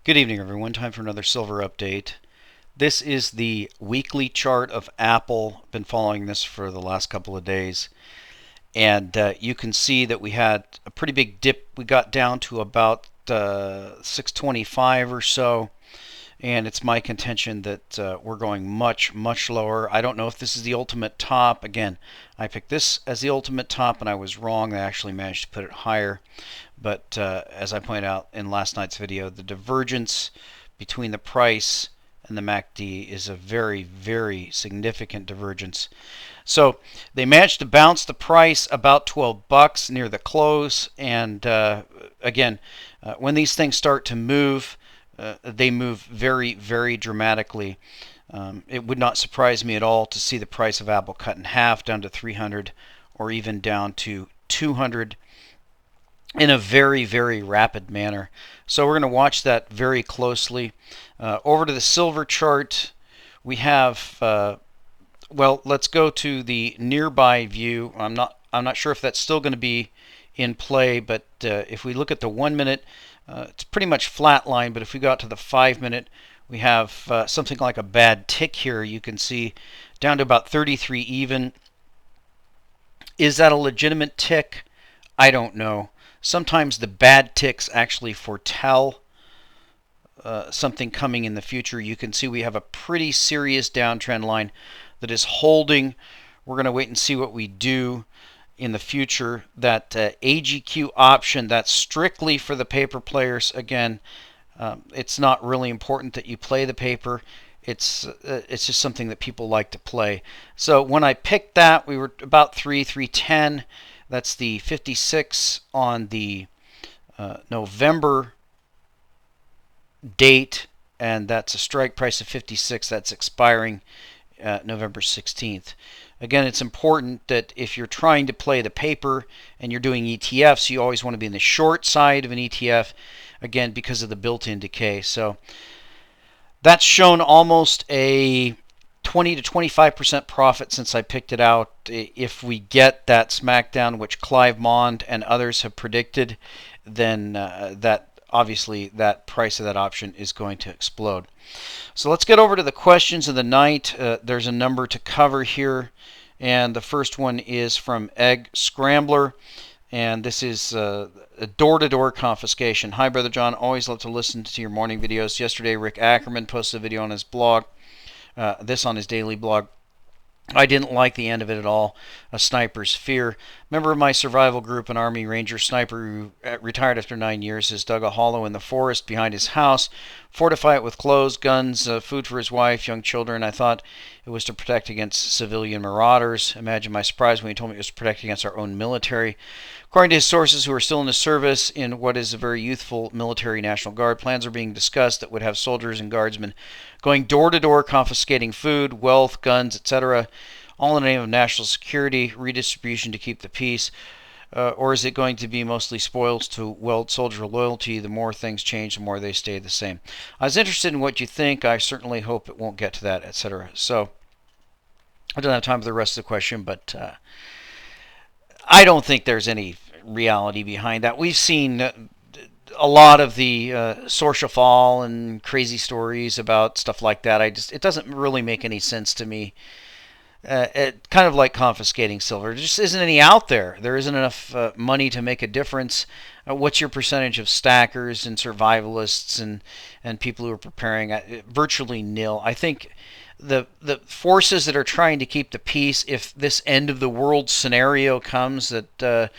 Good evening, everyone. Time for another silver update. This is the weekly chart of Apple. Been following this for the last couple of days, and you can see that we had a pretty big dip. We got down to about 625 or so, and it's my contention that we're going much, much lower. I don't know if this is the ultimate top. Again, I picked this as the ultimate top, and I was wrong. I actually managed to put it higher. But as I pointed out in last night's video, the divergence between the price and the MACD is a very, very significant divergence. So they managed to bounce the price about 12 bucks near the close. And again, when these things start to move, they move very, very dramatically. It would not surprise me at all to see the price of Apple cut in half down to 300 or even down to 200 in a very, very rapid manner. So we're going to watch that very closely. Over to the silver chart, we have, well, let's go to the nearby view. I'm not sure if that's still going to be in play, but if we look at the 1 minute, it's pretty much flat line. But if we got to the 5 minute, we have something like a bad tick here. You can see down to about 33 even. Is that a legitimate tick? I don't know. Sometimes the bad ticks actually foretell something coming in the future. You can see we have a pretty serious downtrend line that is holding. We're going to wait and see what we do in the future. That AGQ option, that's strictly for the paper players. Again, it's not really important that you play the paper. It's just something that people like to play. So when I picked that, we were about 310. That's the 56 on the November date, and that's a strike price of 56. That's expiring November 16th. Again, it's important that if you're trying to play the paper and you're doing ETFs, you always want to be in the short side of an ETF, again, because of the built-in decay. So that's shown almost a 20 to 25% profit since I picked it out. If we get that smackdown, which Clive Mond and others have predicted, then that obviously that price of that option is going to explode. So let's get over to the questions of the night. There's a number to cover here, and the first one is from Egg Scrambler, and this is a door-to-door confiscation. Hi, Brother John. Always love to listen to your morning videos. Yesterday, Rick Ackerman posted a video on his blog. This on his daily blog. I didn't like the end of it at all. A sniper's fear. Member of my survival group, an Army Ranger sniper who retired after 9 years, has dug a hollow in the forest behind his house, fortify it with clothes, guns, food for his wife, young children. I thought it was to protect against civilian marauders. Imagine my surprise when he told me it was to protect against our own military. According to his sources who are still in the service in what is a very youthful military National Guard, plans are being discussed that would have soldiers and guardsmen going door to door confiscating food, wealth, guns, etc., all in the name of national security, redistribution to keep the peace. Or is it going to be mostly spoils to weld soldier loyalty? The more things change, the more they stay the same. I was interested in what you think. I certainly hope it won't get to that, etc. So I don't have time for the rest of the question, but I don't think there's any reality behind that. We've seen a lot of the social fall and crazy stories about stuff like that. It doesn't really make any sense to me. Kind of like confiscating silver. There just isn't any out there. There isn't enough money to make a difference. What's your percentage of stackers and survivalists and people who are preparing? Virtually nil. I think the forces that are trying to keep the peace, if this end of the world scenario comes that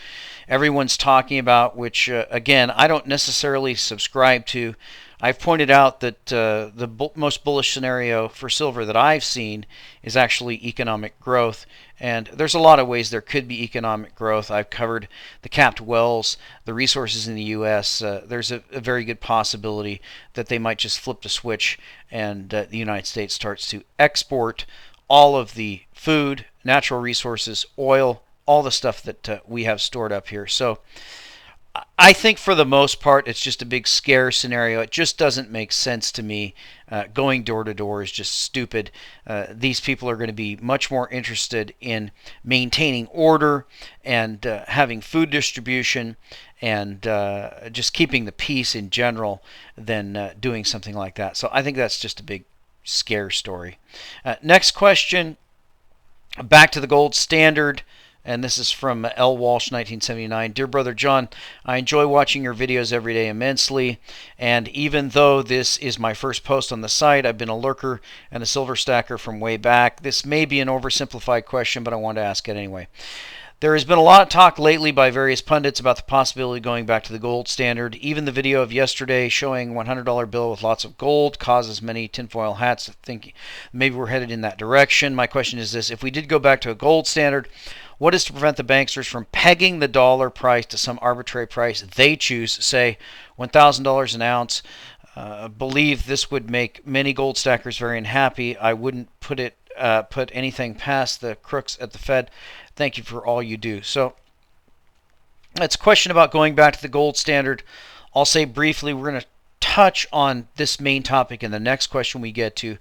everyone's talking about, which again I don't necessarily subscribe to. I've pointed out that the most bullish scenario for silver that I've seen is actually economic growth. And there's a lot of ways there could be economic growth. I've covered the capped wells, the resources in the U.S. There's a very good possibility that they might just flip the switch and the United States starts to export all of the food, natural resources, oil, all the stuff that we have stored up here. So I think for the most part, it's just a big scare scenario. It just doesn't make sense to me. Going door to door is just stupid. These people are going to be much more interested in maintaining order and having food distribution and just keeping the peace in general than doing something like that. So I think that's just a big scare story. Next question. Back to the gold standard. And this is from L. Walsh, 1979. Dear Brother John, I enjoy watching your videos every day immensely. And even though this is my first post on the site, I've been a lurker and a silver stacker from way back. This may be an oversimplified question, but I want to ask it anyway. There has been a lot of talk lately by various pundits about the possibility of going back to the gold standard. Even the video of yesterday showing $100 bill with lots of gold causes many tinfoil hats to think maybe we're headed in that direction. My question is this: if we did go back to a gold standard, what is to prevent the banksters from pegging the dollar price to some arbitrary price they choose, say $1,000 an ounce? Believe this would make many gold stackers very unhappy. I wouldn't put anything past the crooks at the Fed. Thank you for all you do. So it's a question about going back to the gold standard. I'll say briefly, we're going to touch on this main topic in the next question we get to,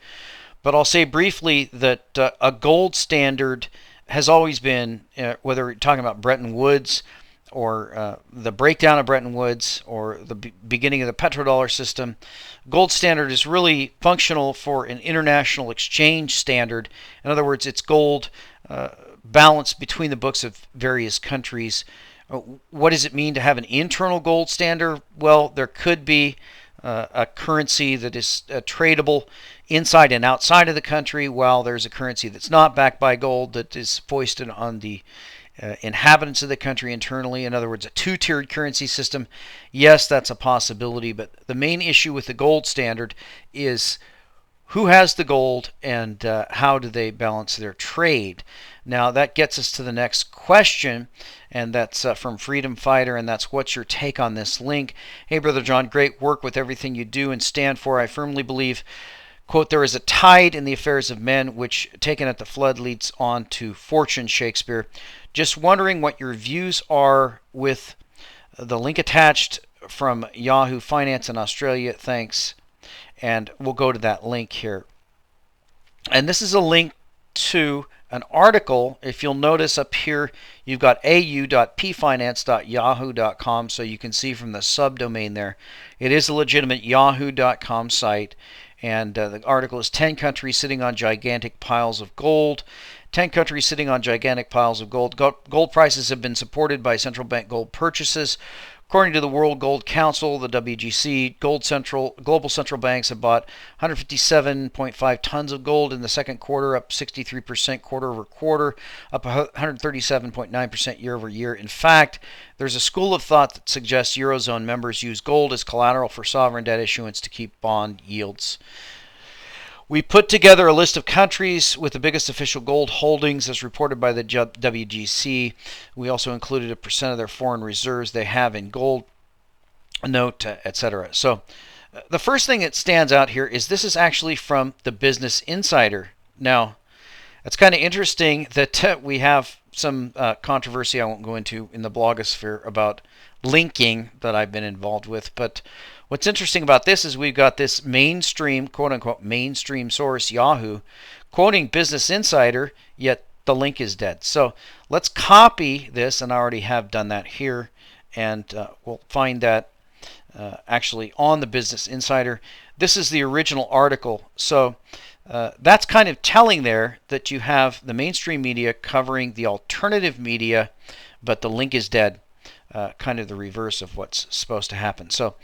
but I'll say briefly that a gold standard has always been, whether you're talking about Bretton Woods or the breakdown of Bretton Woods or the beginning of the petrodollar system, gold standard is really functional for an international exchange standard. In other words, it's gold balanced between the books of various countries. What does it mean to have an internal gold standard? Well, there could be a currency that is tradable inside and outside of the country, while there's a currency that's not backed by gold that is foisted on the inhabitants of the country internally. In other words, a two-tiered currency system. Yes, that's a possibility, but the main issue with the gold standard is who has the gold and how do they balance their trade. Now that gets us to the next question, and that's from Freedom Fighter, and that's: what's your take on this link? Hey, Brother John, great work with everything you do and stand for. I firmly believe, quote, there is a tide in the affairs of men which, taken at the flood, leads on to fortune, Shakespeare. Just wondering what your views are with the link attached from Yahoo Finance in Australia. Thanks. And we'll go to that link here. And this is a link to an article. If you'll notice up here, you've got au.pfinance.yahoo.com, so you can see from the subdomain there, it is a legitimate yahoo.com site. And the article is 10 countries sitting on gigantic piles of gold. 10 countries sitting on gigantic piles of gold. Gold prices have been supported by central bank gold purchases. According to the World Gold Council, the WGC, global central banks have bought 157.5 tons of gold in the second quarter, up 63% quarter over quarter, up 137.9% year over year. In fact, there's a school of thought that suggests Eurozone members use gold as collateral for sovereign debt issuance to keep bond yields. We put together a list of countries with the biggest official gold holdings as reported by the WGC. We also included a percent of their foreign reserves they have in gold, note, etc. So the first thing that stands out here is this is actually from the Business Insider. Now, it's kind of interesting that we have some controversy I won't go into in the blogosphere about linking that I've been involved with, but what's interesting about this is we've got this mainstream, quote-unquote, mainstream source, Yahoo, quoting Business Insider, yet the link is dead. So let's copy this, and I already have done that here, and we'll find that actually on the Business Insider. This is the original article. So that's kind of telling there that you have the mainstream media covering the alternative media, but the link is dead. Kind of the reverse of what's supposed to happen. So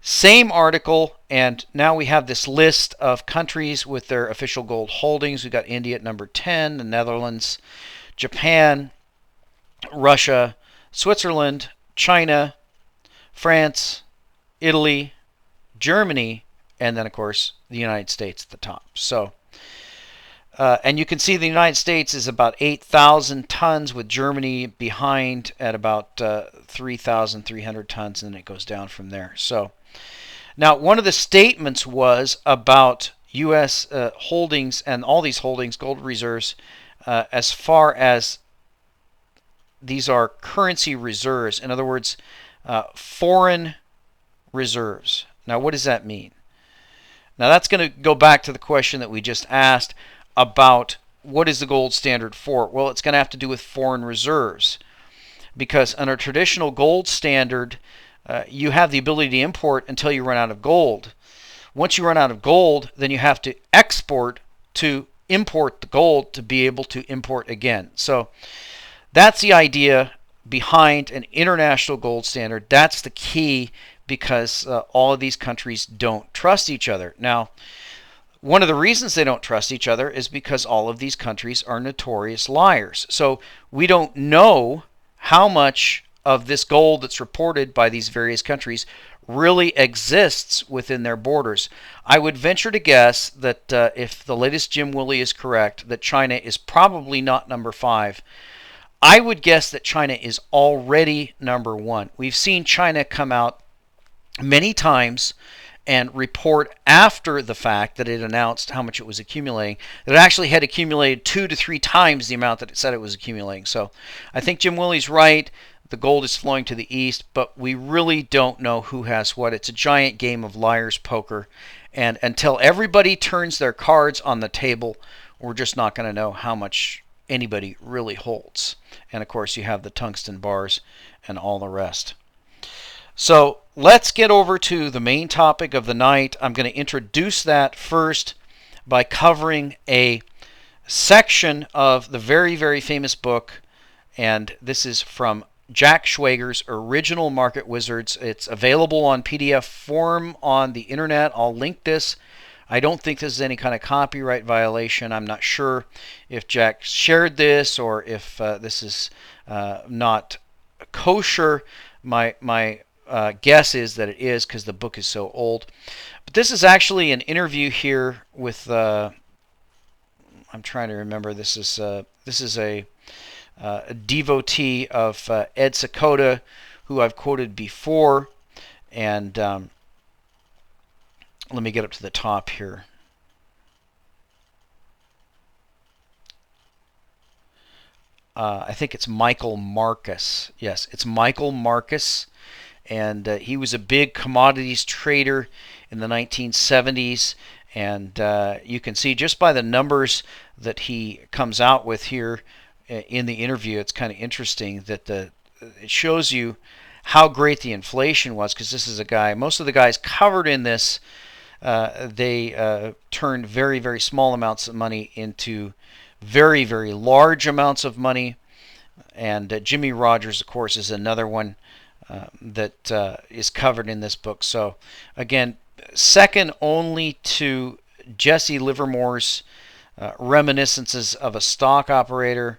same article, and now we have this list of countries with their official gold holdings. We've got India at number 10, the Netherlands, Japan, Russia, Switzerland, China, France, Italy, Germany, and then, of course, the United States at the top. So, and you can see the United States is about 8,000 tons, with Germany behind at about 3,300 tons, and then it goes down from there. So, now one of the statements was about U.S. Holdings and all these holdings, gold reserves, as far as these are currency reserves. In other words, foreign reserves. Now, what does that mean? Now, that's going to go back to the question that we just asked about what is the gold standard for? Well, it's going to have to do with foreign reserves, because under traditional gold standard, you have the ability to import until you run out of gold. Once you run out of gold, then you have to export to import the gold to be able to import again. So that's the idea behind an international gold standard. That's the key, because all of these countries don't trust each other. Now, one of the reasons they don't trust each other is because all of these countries are notorious liars. So we don't know how much of this gold that's reported by these various countries really exists within their borders. I would venture to guess that if the latest Jim Willie is correct, that China is probably not number 5. I would guess that China is already number 1. We've seen China come out many times and report after the fact that it announced how much it was accumulating, that it actually had accumulated 2 to 3 times the amount that it said it was accumulating. So I think Jim Willie's right. The gold is flowing to the east, but we really don't know who has what. It's a giant game of liar's poker, and until everybody turns their cards on the table, we're just not going to know how much anybody really holds. And of course, you have the tungsten bars and all the rest. So let's get over to the main topic of the night. I'm going to introduce that first by covering a section of the very, very famous book, and this is from Jack Schwager's Original Market Wizards. It's available on PDF form on the internet. I'll link this. I don't think this is any kind of copyright violation. I'm not sure if Jack shared this or if this is not kosher. My guess is that it is, because the book is so old. But this is actually an interview here with I'm trying to remember. This is a devotee of Ed Sakota, who I've quoted before, and let me get up to the top here. I think it's Michael Marcus. Yes, it's Michael Marcus. And he was a big commodities trader in the 1970s. And you can see just by the numbers that he comes out with here in the interview, it's kind of interesting that it shows you how great the inflation was, because this is a guy, most of the guys covered in this, they turned very, very small amounts of money into very, very large amounts of money. And Jimmy Rogers, of course, is another one that is covered in this book. So again, second only to Jesse Livermore's Reminiscences of a Stock Operator,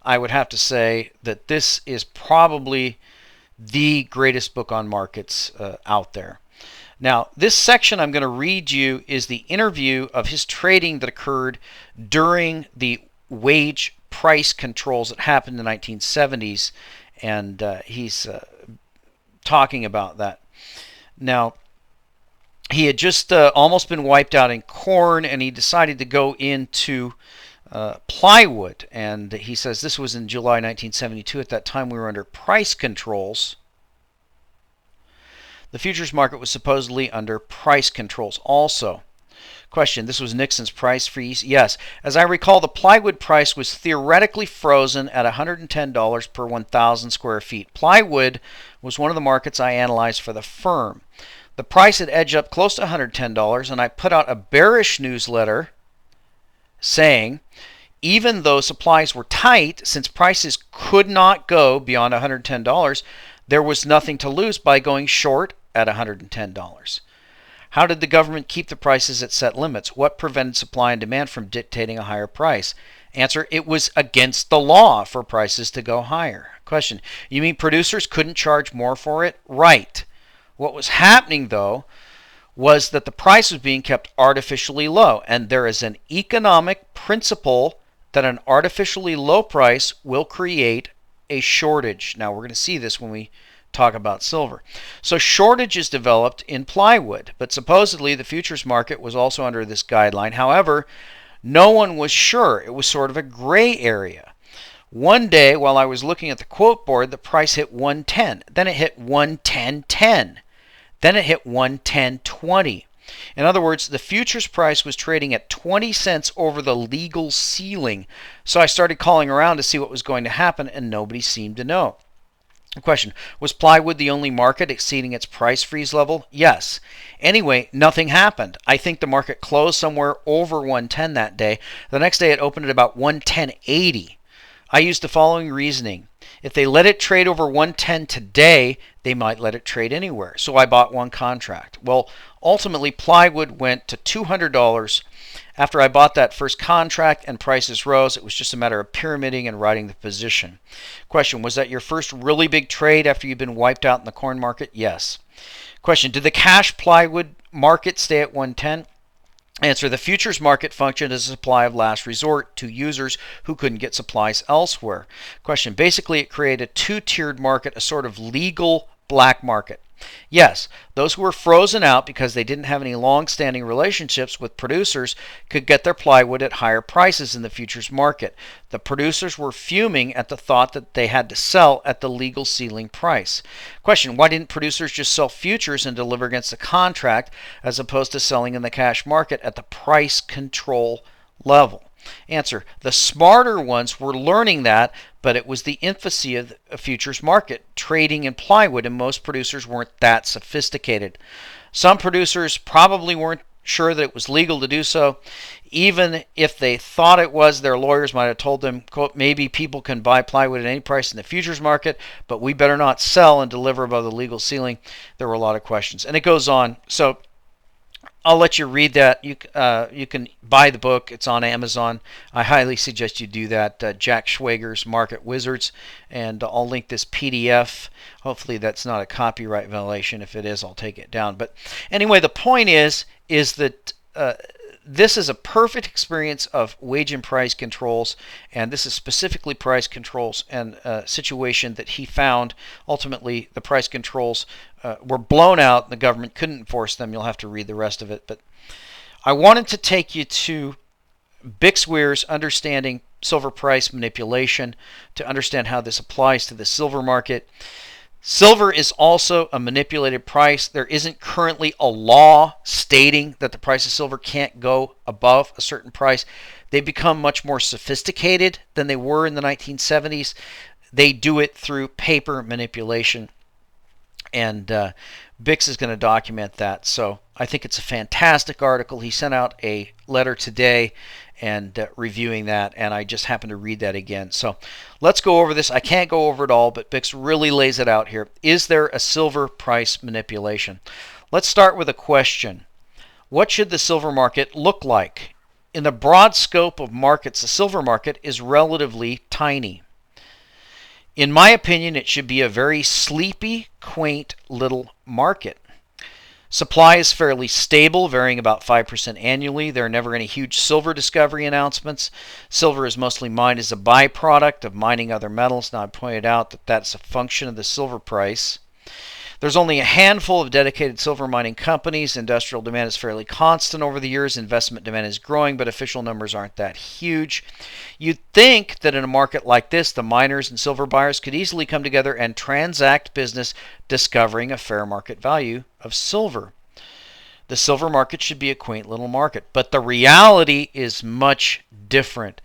I would have to say that this is probably the greatest book on markets out there. Now, this section I'm going to read you is the interview of his trading that occurred during the wage price controls that happened in the 1970s, and he's talking about that. Now, he had just almost been wiped out in corn, and he decided to go into plywood. And he says this was in July 1972. At that time, we were under price controls. The futures market was supposedly under price controls also. Question, this was Nixon's price freeze? Yes. As I recall, the plywood price was theoretically frozen at $110 per 1,000 square feet. Plywood was one of the markets I analyzed for the firm. The price had edged up close to $110, and I put out a bearish newsletter saying, even though supplies were tight, since prices could not go beyond $110, there was nothing to lose by going short at $110. How did the government keep the prices at set limits? What prevented supply and demand from dictating a higher price? Answer, it was against the law for prices to go higher. Question, you mean producers couldn't charge more for it? Right. What was happening, though, was that the price was being kept artificially low, and there is an economic principle that an artificially low price will create a shortage. Now, we're going to see this when we talk about silver. So shortages developed in plywood, but supposedly the futures market was also under this guideline. However, no one was sure. It was sort of a gray area. One day while I was looking at the quote board, the price hit 110. Then it hit 110.10. Then it hit 110.20. In other words, the futures price was trading at 20 cents over the legal ceiling. So I started calling around to see what was going to happen, and nobody seemed to know. Question, was plywood the only market exceeding its price freeze level? Yes. Anyway, nothing happened. I think the market closed somewhere over 110 that day. The next day it opened at about 110.80. I used the following reasoning. If they let it trade over 110 today, they might let it trade anywhere. So I bought one contract. Well, ultimately, plywood went to $200 after I bought that first contract and prices rose. It was just a matter of pyramiding and riding the position. Question, was that your first really big trade after you've been wiped out in the corn market? Yes. Question, did the cash plywood market stay at 110? Answer, the futures market functioned as a supply of last resort to users who couldn't get supplies elsewhere. Question, basically it created a two-tiered market, a sort of legal black market. Yes, those who were frozen out because they didn't have any long-standing relationships with producers could get their plywood at higher prices in the futures market. The producers were fuming at the thought that they had to sell at the legal ceiling price. Question, why didn't producers just sell futures and deliver against the contract as opposed to selling in the cash market at the price control level? Answer, the smarter ones were learning that, but it was the infancy of a futures market, trading in plywood, and most producers weren't that sophisticated. Some producers probably weren't sure that it was legal to do so. Even if they thought it was, their lawyers might have told them, quote, maybe people can buy plywood at any price in the futures market, but we better not sell and deliver above the legal ceiling. There were a lot of questions. And it goes on. So I'll let you read that. You can buy the book. It's on Amazon. I highly suggest you do that. Jack Schwager's Market Wizards. And I'll link this PDF. Hopefully that's not a copyright violation. If it is, I'll take it down. But anyway, the point is that this is a perfect experience of wage and price controls, and this is specifically price controls and a situation that he found. Ultimately, the price controls were blown out, and the government couldn't enforce them. You'll have to read the rest of it. But I wanted to take you to Bix Weir's Understanding Silver Price Manipulation to understand how this applies to the silver market. Silver is also a manipulated price. There isn't currently a law stating that the price of silver can't go above a certain price. They've become much more sophisticated than they were in the 1970s. They do it through paper manipulation, and Bix is going to document that. So I think it's a fantastic article. He sent out a letter today and reviewing that, and I just happened to read that again. So let's go over this. I can't go over it all, but Bix really lays it out here. Is there a silver price manipulation? Let's start with a question. What should the silver market look like? In the broad scope of markets, the silver market is relatively tiny. In my opinion, it should be a very sleepy, quaint little market. Supply is fairly stable, varying about 5% annually. There are never any huge silver discovery announcements. Silver is mostly mined as a byproduct of mining other metals. Now, I pointed out that that's a function of the silver price. There's only a handful of dedicated silver mining companies. Industrial demand is fairly constant over the years. Investment demand is growing, but official numbers aren't that huge. You'd think that in a market like this, the miners and silver buyers could easily come together and transact business, discovering a fair market value of silver. The silver market should be a quaint little market, but the reality is much different.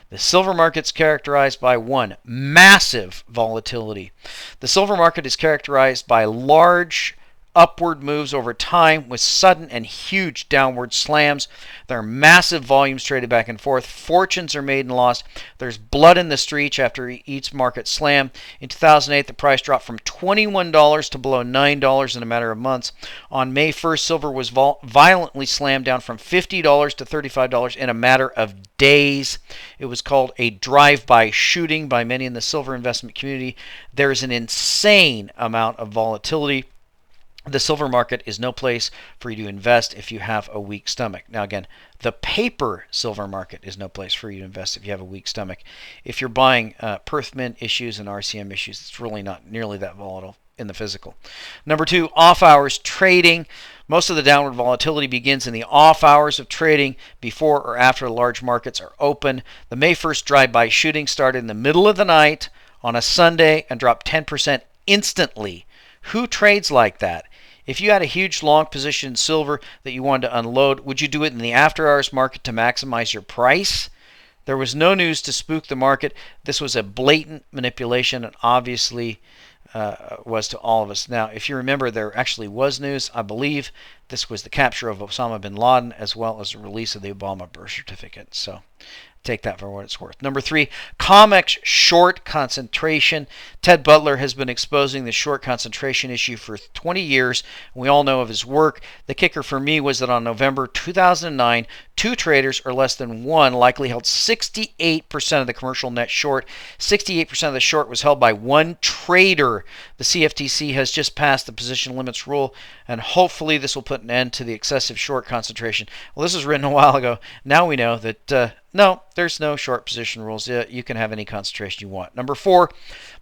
The silver market is characterized by one, massive volatility. The silver market is characterized by large upward moves over time with sudden and huge downward slams. There are massive volumes traded back and forth. Fortunes are made and lost. There's blood in the streets after each market slam. In 2008, the price dropped from $21 to below $9 in a matter of months. On May 1st, silver was violently slammed down from $50 to $35 in a matter of days. It was called a drive-by shooting by many in the silver investment community. There's an insane amount of volatility. The silver market is no place for you to invest if you have a weak stomach. Now again, the paper silver market is no place for you to invest if you have a weak stomach. If you're buying Perth Mint issues and RCM issues, it's really not nearly that volatile. in the physical. Number 2, off hours trading. Most of the downward volatility begins in the off hours of trading before or after the large markets are open. The May 1st drive-by shooting started in the middle of the night on a Sunday and dropped 10% instantly. Who trades like that? If you had a huge long position in silver that you wanted to unload, would you do it in the after hours market to maximize your price? There was no news to spook the market. This was a blatant manipulation and obviously was to all of us. Now, if you remember, there actually was news. I believe this was the capture of Osama bin Laden as well as the release of the Obama birth certificate. So take that for what it's worth. Number 3, COMEX short concentration. Ted Butler has been exposing the short concentration issue for 20 years. We all know of his work. The kicker for me was that on November 2009, 2 traders or less than 1 likely held 68% of the commercial net short. 68% of the short was held by 1 trader. The CFTC has just passed the position limits rule, and hopefully this will put an end to the excessive short concentration. Well, this was written a while ago. Now we know that no, there's no short position rules. You can have any concentration you want. Number 4,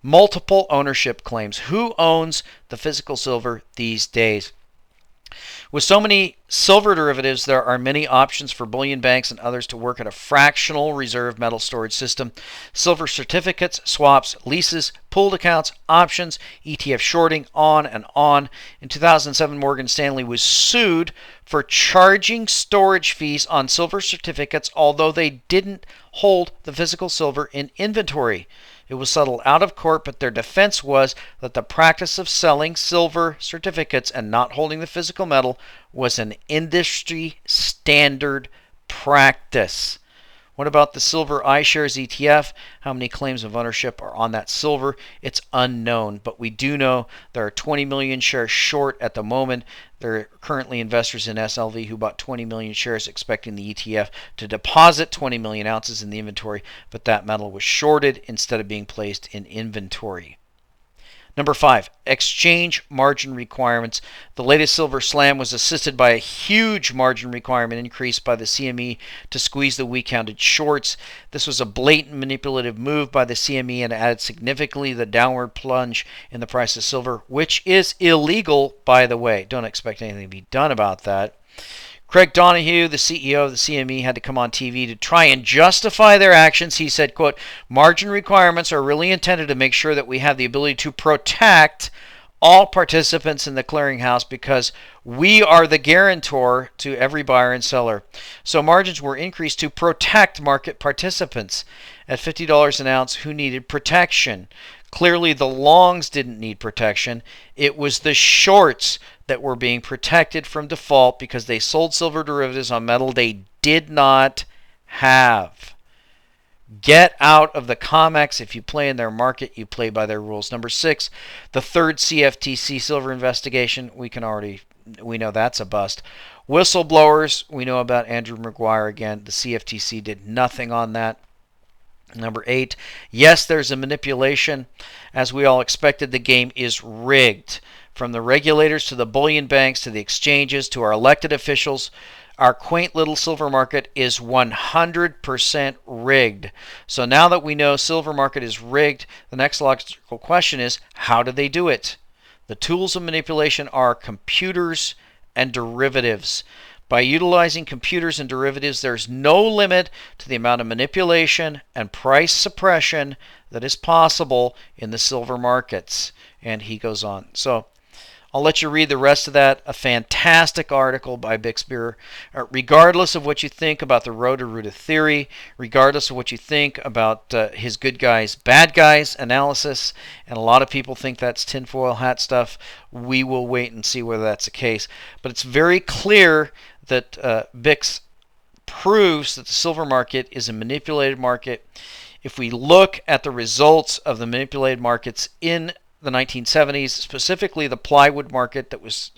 multiple ownership claims. Who owns the physical silver these days? With so many silver derivatives, there are many options for bullion banks and others to work at a fractional reserve metal storage system. Silver certificates, swaps, leases, pooled accounts, options, ETF shorting, on and on. In 2007, Morgan Stanley was sued for charging storage fees on silver certificates, although they didn't hold the physical silver in inventory. It was settled out of court, but their defense was that the practice of selling silver certificates and not holding the physical metal was an industry standard practice. What about the silver iShares ETF? How many claims of ownership are on that silver? It's unknown, but we do know there are 20 million shares short at the moment. There are currently investors in SLV who bought 20 million shares expecting the ETF to deposit 20 million ounces in the inventory, but that metal was shorted instead of being placed in inventory. Number 5, exchange margin requirements. The latest silver slam was assisted by a huge margin requirement increase by the CME to squeeze the weak-counted shorts. This was a blatant manipulative move by the CME and added significantly the downward plunge in the price of silver, which is illegal, by the way. Don't expect anything to be done about that. Craig Donoghue, the CEO of the CME, had to come on TV to try and justify their actions. He said, quote, margin requirements are really intended to make sure that we have the ability to protect all participants in the clearinghouse because we are the guarantor to every buyer and seller. So margins were increased to protect market participants. At $50 an ounce, who needed protection? Clearly, the longs didn't need protection. It was the shorts that were being protected from default because they sold silver derivatives on metal they did not have. Get out of the COMEX. If you play in their market, you play by their rules. Number 6, the third CFTC silver investigation. We know that's a bust. Whistleblowers, we know about Andrew Maguire again. The CFTC did nothing on that. Number 8, yes, there's a manipulation. As we all expected, the game is rigged. From the regulators to the bullion banks to the exchanges to our elected officials, our quaint little silver market is 100% rigged. So now that we know silver market is rigged, the next logical question is, how do they do it? The tools of manipulation are computers and derivatives. By utilizing computers and derivatives, there's no limit to the amount of manipulation and price suppression that is possible in the silver markets. And he goes on. So I'll let you read the rest of that. A fantastic article by Bixby. Regardless of what you think about the Roto-Rooter theory, regardless of what you think about his good guys, bad guys analysis, and a lot of people think that's tinfoil hat stuff, we will wait and see whether that's the case. But it's very clear that Bix proves that the silver market is a manipulated market. If we look at the results of the manipulated markets in the 1970s, specifically the plywood market that was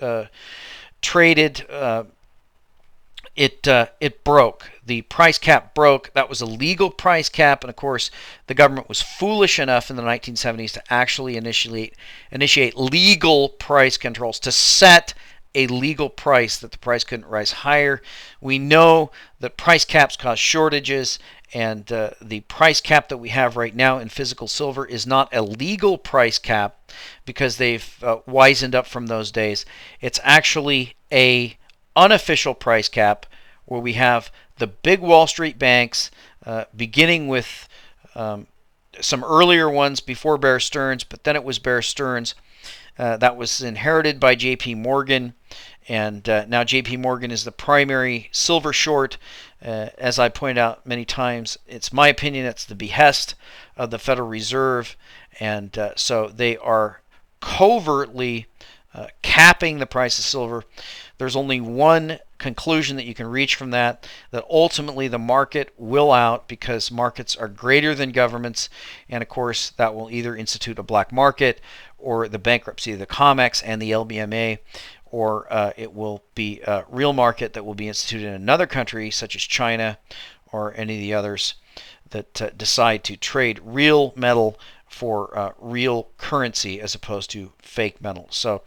traded, it broke. The price cap broke. That was a legal price cap, and of course, the government was foolish enough in the 1970s to actually initiate legal price controls to set a legal price that the price couldn't rise higher. We know that price caps cause shortages, And the price cap that we have right now in physical silver is not a legal price cap because they've wisened up from those days. It's actually a unofficial price cap where we have the big Wall Street banks, beginning with some earlier ones before Bear Stearns, but then it was Bear Stearns. That was inherited by J.P. Morgan, and now J.P. Morgan is the primary silver short. As I pointed out many times, it's my opinion it's the behest of the Federal Reserve, and so they are covertly capping the price of silver. There's only one conclusion that you can reach from that, that ultimately the market will out, because markets are greater than governments, and of course that will either institute a black market or the bankruptcy of the COMEX and the LBMA, or it will be a real market that will be instituted in another country such as China or any of the others that decide to trade real metal for real currency as opposed to fake metal. So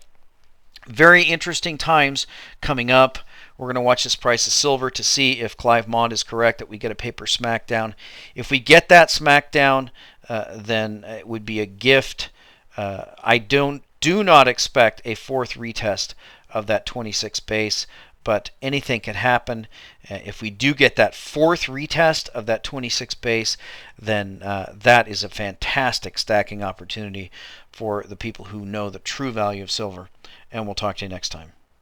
very interesting times coming up. We're going to watch this price of silver to see if Clive Mond is correct that we get a paper smackdown. If we get that smackdown, then it would be a gift. I do not expect a fourth retest of that 26 base, but anything can happen. If we do get that fourth retest of that 26 base, then that is a fantastic stacking opportunity for the people who know the true value of silver. And we'll talk to you next time.